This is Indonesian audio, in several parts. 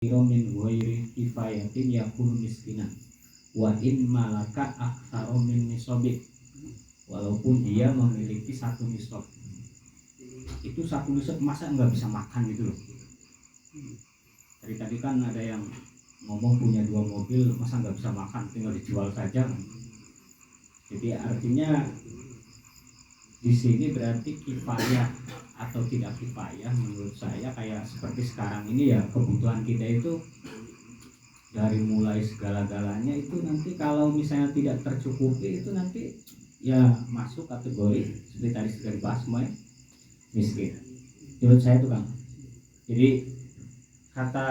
min ghairi kifayatin yakunu miskinan wa in malaka aktsara min nisabik, walaupun dia memiliki satu nisab. Itu satu nisab masa nggak bisa makan gitu loh. Tadi kan ada yang ngomong punya 2 mobil masa nggak bisa makan, tinggal dijual saja. Jadi artinya di sini berarti kifayah atau tidak kifayah menurut saya kayak seperti sekarang ini ya, kebutuhan kita itu dari mulai segala-galanya itu nanti kalau misalnya tidak tercukupi itu nanti ya masuk kategori seperti tadi sudah dibahas semuanya miskin. Menurut saya itu kan. Jadi kata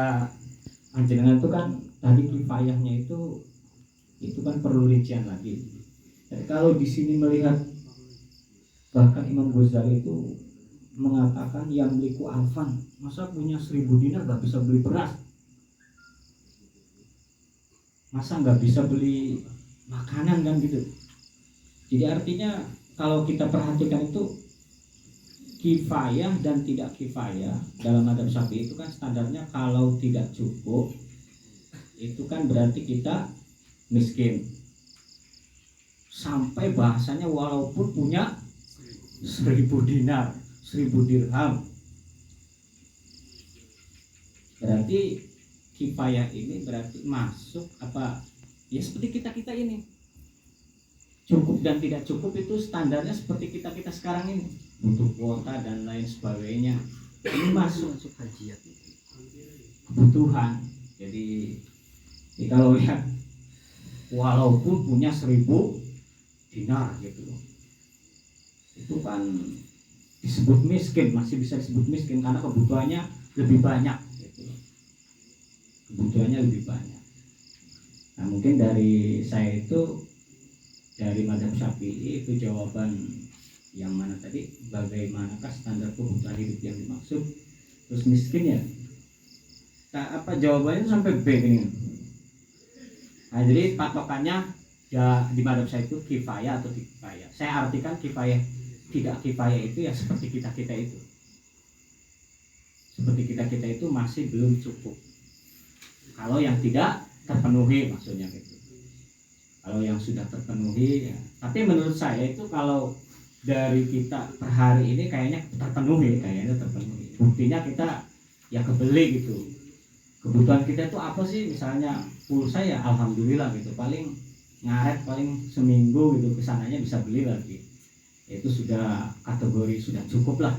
anjenengan itu kan tadi kifayahnya itu kan perlu rincian lagi. Jadi kalau di sini melihat bahkan Imam Ghazali itu mengatakan yang liku alfan, masa punya 1000 dinar gak bisa beli beras, masa nggak bisa beli makanan kan gitu. Jadi artinya kalau kita perhatikan itu kifayah dan tidak kifayah dalam madzhab Syafi'i itu kan standarnya kalau tidak cukup itu kan berarti kita miskin, sampai bahasanya walaupun punya 1000 dinar 1000 dirham. Berarti kifayah ini berarti masuk apa ya seperti kita ini, cukup dan tidak cukup itu standarnya seperti kita sekarang ini, butuh kuota dan lain sebagainya, ini masuk hajiat kebutuhan. Jadi kalau lihat walaupun punya 1000 dinar gitu loh, itu kan disebut miskin, masih bisa disebut miskin karena kebutuhannya lebih banyak gitu loh. Kebutuhannya lebih banyak. Nah mungkin dari saya itu dari madzhab Syafi'i itu jawaban yang mana tadi, bagaimanakah standar kebutuhan hidup yang dimaksud, terus miskin ya. Nah, apa jawabannya itu sampai B ini. Nah, jadi patokannya ya di madzhab saya itu kifayah atau tidak kifayah. Saya artikan kifayah tidak kifayah itu ya seperti kita itu. Seperti kita itu masih belum cukup. Kalau yang tidak terpenuhi maksudnya gitu. Kalau yang sudah terpenuhi ya. Tapi menurut saya itu kalau dari kita per hari ini kayaknya terpenuhi. Buktinya kita ya kebeli gitu. Kebutuhan kita itu apa sih? Misalnya pulsa ya alhamdulillah gitu. Paling ngaret paling seminggu gitu kesananya bisa beli lagi. Itu sudah kategori sudah cukup lah.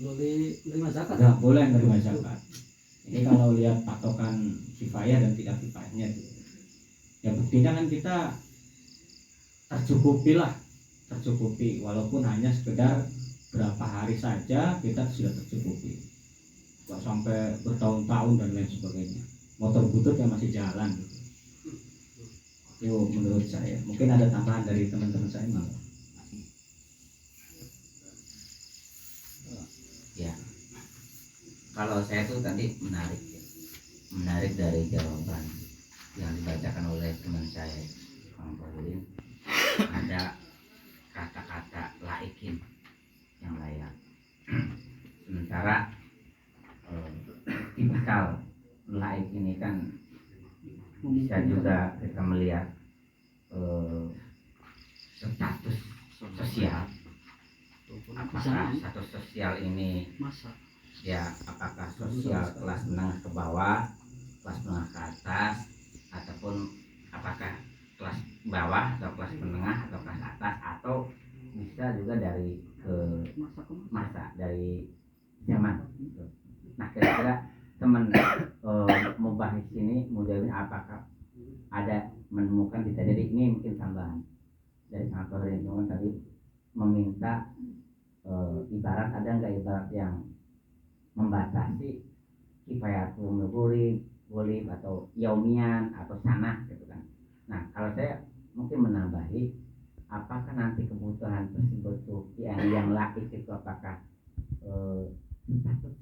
Boleh menerima zakat. Nggak boleh menerima zakat. Ini kalau lihat patokan kifayah dan tidak kifayahnya itu. Ya buktinya kan kita tercukupi walaupun hanya sekedar berapa hari saja kita sudah tercukupi. Nggak sampai bertahun-tahun dan lain sebagainya. Motor butut yang masih jalan gitu. Itu menurut saya. Mungkin ada tambahan dari teman-teman saya mau. Ya, kalau saya tuh tadi menarik dari jawaban yang dibacakan oleh teman saya Kang Fadlin. Ada kata-kata laikin yang layak. Sementara tipikal laik ini kan bisa juga kita melihat status sosial. Apakah status sosial ini ya apakah sosial kelas menengah ke bawah, kelas menengah ke atas, ataupun apakah kelas bawah atau kelas menengah atau kelas atas, atau bisa juga dari ke masa dari zaman. Nah kira-kira teman mau bahas ini modalnya apakah ada menemukan kita, jadi ini mungkin tambahan dari sangat perhitungan tadi meminta ibarat ada nggak ibarat yang membatasi kifayatul boleh atau yaumian atau sanah gitu kan. Nah kalau saya mungkin menambahi, apakah nanti kebutuhan tersebut tuh yang lakis itu apakah status